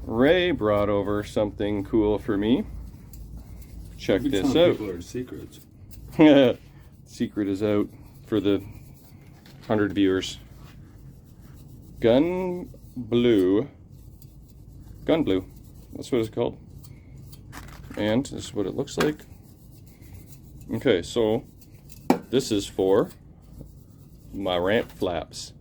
Ray brought over something cool for me. Check this out. People are secrets. Secret is out for the 100 viewers. Gun blue. That's what it's called. And this is what it looks like. Okay, so this is for my ramp flaps.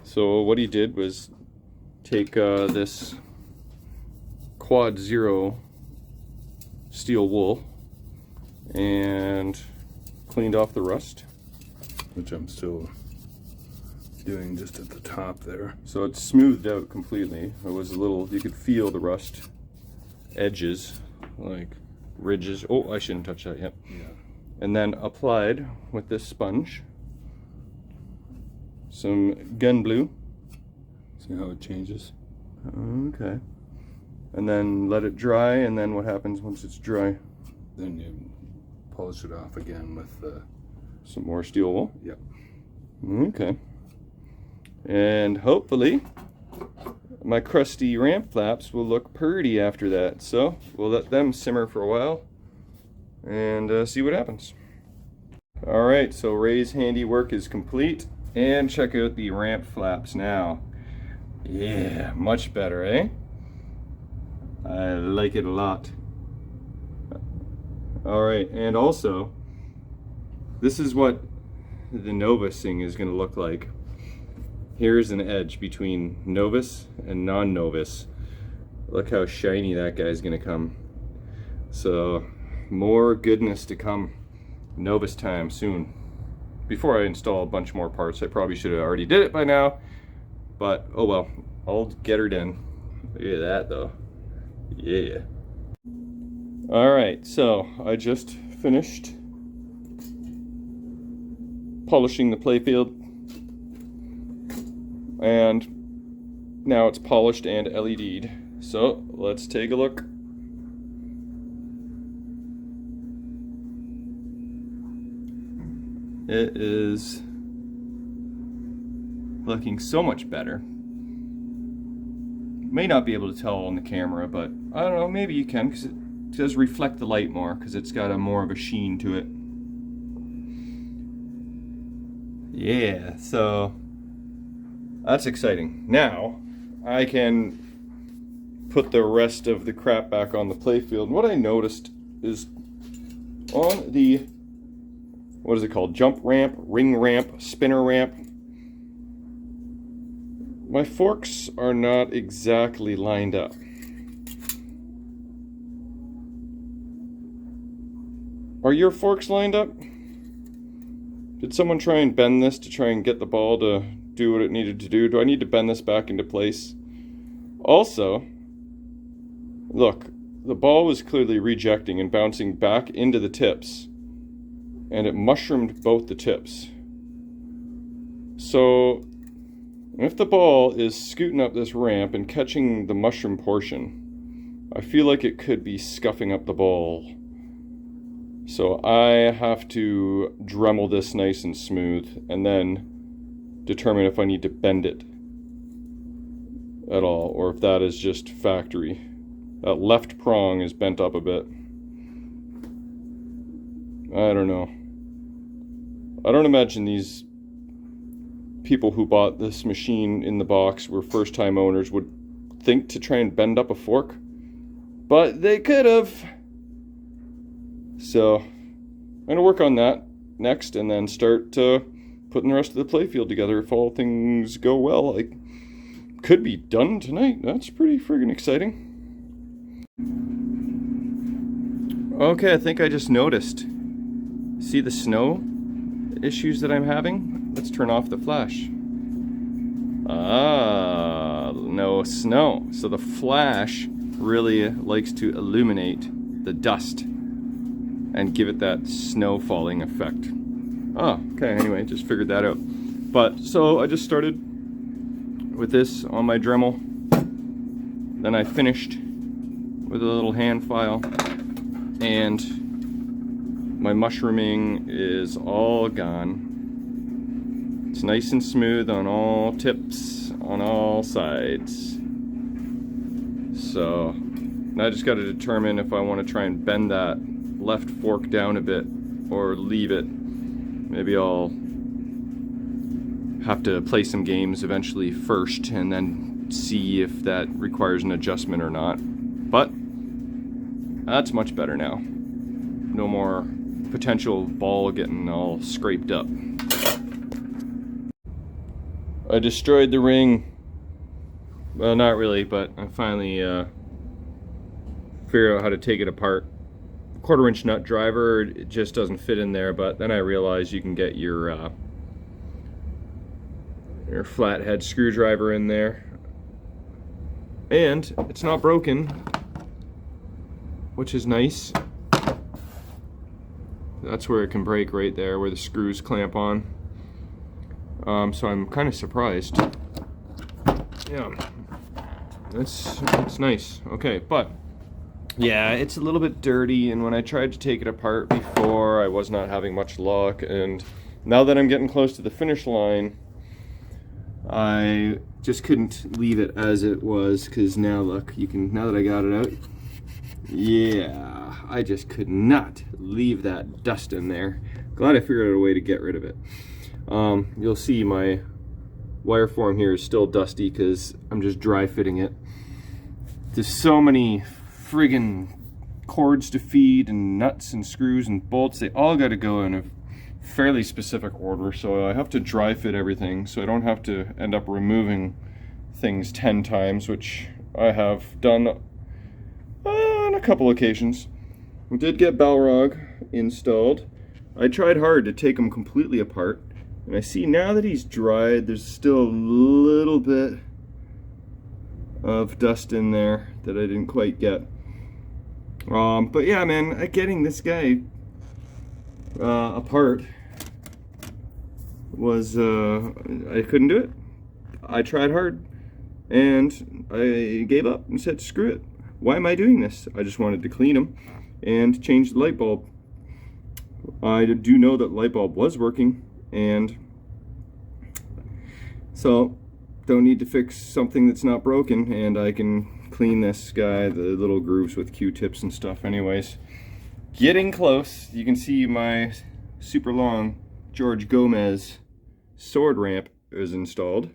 So what he did was take this quad 0 steel wool and cleaned off the rust, which I'm still doing just at the top there. So it's smoothed out completely. It was a little, you could feel the rust edges, like ridges. Oh, I shouldn't touch that yet. Yeah. And then applied with this sponge some gun blue. See how it changes? Okay. And then let it dry, and then what happens once it's dry? Then you polish it off again with some more steel wool? Yep. Okay. And hopefully my crusty ramp flaps will look pretty after that. So we'll let them simmer for a while and see what happens. Alright, so Ray's handiwork is complete. And check out the ramp flaps now. Yeah, much better, eh? I like it a lot. Alright, and also, this is what the Novice thing is going to look like. Here's an edge between Novice and non-Novice. Look how shiny that guy's going to come. So, more goodness to come. Novice time soon. Before I install a bunch more parts, I probably should have already did it by now. But, oh well, I'll get her done. Look at that though. Yeah. Alright, so I just finished polishing the Playfield. And now it's polished and LED'd. So, let's take a look. It is looking so much better. May not be able to tell on the camera, but I don't know, maybe you can, because it does reflect the light more, because it's got a more of a sheen to it. Yeah, so that's exciting. Now I can put the rest of the crap back on the Playfield. And what I noticed is on the, what is it called? Jump ramp, ring ramp, spinner ramp. My forks are not exactly lined up. Are your forks lined up? Did someone try and bend this to try and get the ball to do what it needed to do? Do I need to bend this back into place? Also, look, the ball was clearly rejecting and bouncing back into the tips. And it mushroomed both the tips. So, if the ball is scooting up this ramp and catching the mushroom portion, I feel like it could be scuffing up the ball. So I have to Dremel this nice and smooth and then determine if I need to bend it at all, or if that is just factory. That left prong is bent up a bit. I don't know. I don't imagine these people who bought this machine in the box were first-time owners would think to try and bend up a fork, but they could have. So I'm going to work on that next and then start putting the rest of the Playfield together. If all things go well, I could be done tonight. That's pretty friggin' exciting. Okay, I think I just noticed. See the snow issues that I'm having? Let's turn off the flash. Ah, no snow. So the flash really likes to illuminate the dust and give it that snow falling effect. Oh, okay, anyway, just figured that out. But, so I just started with this on my Dremel. Then I finished with a little hand file. And my mushrooming is all gone. It's nice and smooth on all tips, on all sides. So now I just got to determine if I want to try and bend that left fork down a bit or leave it. Maybe I'll have to play some games eventually first and then see if that requires an adjustment or not. But that's much better now. No more potential ball getting all scraped up. I destroyed the ring. Well, not really, but I finally figured out how to take it apart. 1/4 inch nut driver, it just doesn't fit in there, but then I realized you can get your flathead screwdriver in there. And it's not broken, which is nice. That's where it can break right there, where the screws clamp on. So I'm kind of surprised. Yeah, that's nice. Okay, but yeah, it's a little bit dirty, and when I tried to take it apart before, I was not having much luck, and now that I'm getting close to the finish line, I just couldn't leave it as it was, because now look, now that I got it out, yeah, I just could not leave that dust in there. Glad I figured out a way to get rid of it. You'll see my wire form here is still dusty because I'm just dry fitting it. There's so many friggin' cords to feed and nuts and screws and bolts. They all got to go in a fairly specific order, so I have to dry fit everything so I don't have to end up removing things 10 times, which I have done on a couple occasions. We did get Balrog installed. I tried hard to take him completely apart, and I see now that he's dried, there's still a little bit of dust in there that I didn't quite get. But yeah, man, getting this guy apart was, I couldn't do it. I tried hard, and I gave up and said, screw it. Why am I doing this? I just wanted to clean him and change the light bulb. I do know that light bulb was working, and so don't need to fix something that's not broken, and I can clean this guy, the little grooves, with Q-tips and stuff. Anyways, getting close. You can see my super long George Gomez sword ramp is installed.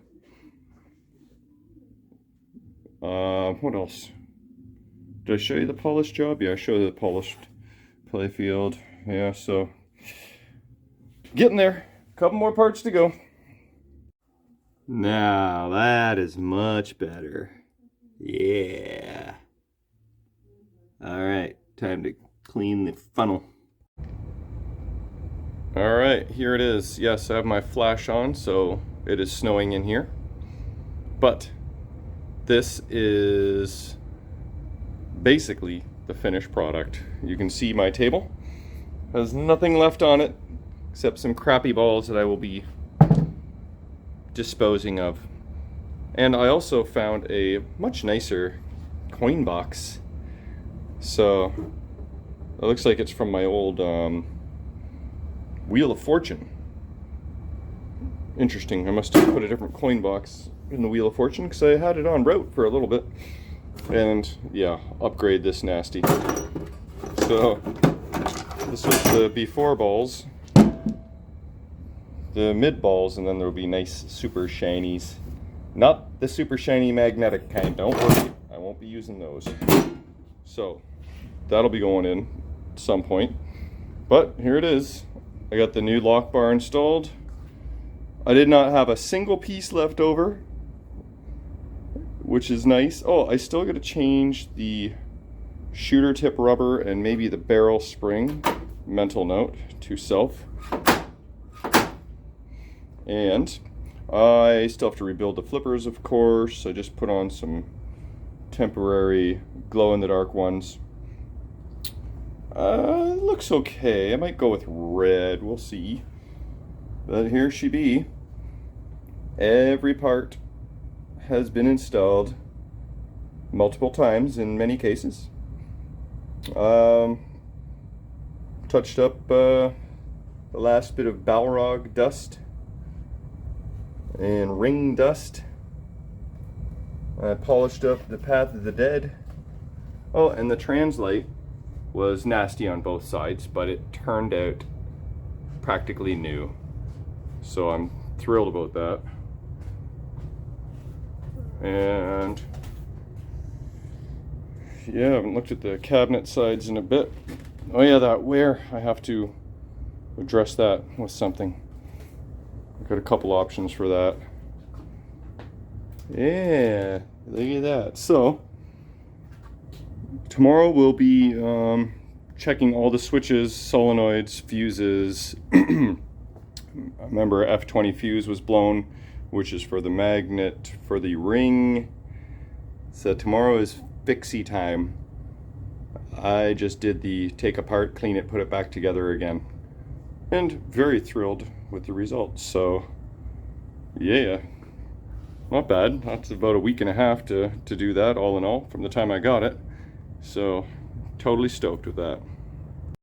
What else? Did I show you the polished job? Yeah, I showed you the polished Playfield. Yeah, so getting there. Couple more parts to go. Now that is much better. Yeah. All right, time to clean the funnel. All right, here it is. Yes, I have my flash on, so it is snowing in here. But this is basically the finished product. You can see my table has nothing left on it except some crappy balls that I will be disposing of. And I also found a much nicer coin box. So it looks like it's from my old Wheel of Fortune. Interesting. I must have put a different coin box in the Wheel of Fortune because I had it on route for a little bit. And yeah, upgrade this nasty. So this was the before balls, the mid balls, and then there will be nice super shinies. Not the super shiny magnetic kind, don't worry, I won't be using those. So that'll be going in at some point. But here it is. I got the new lock bar installed. I did not have a single piece left over, which is nice. Oh, I still got to change the shooter tip rubber and maybe the barrel spring. Mental note to self. And I still have to rebuild the flippers, of course. I just put on some temporary glow-in-the-dark ones. It looks okay. I might go with red. We'll see. But here she be. Every part has been installed multiple times in many cases. Touched up the last bit of Balrog dust and ring dust. I polished up the Path of the Dead. Oh, and the translate was nasty on both sides, but it turned out practically new. So I'm thrilled about that. And yeah, I haven't looked at the cabinet sides in a bit. Oh yeah, that wear, I have to address that with something. I've got a couple options for that. Yeah, look at that. So tomorrow we'll be checking all the switches, solenoids, fuses. Remember, F20 fuse was blown, which is for the magnet for the ring. So tomorrow is fixie time. I just did the take apart, clean it, put it back together again, and very thrilled with the results. So yeah, not bad. That's about a week and a half to do that all in all from the time I got it. So totally stoked with that.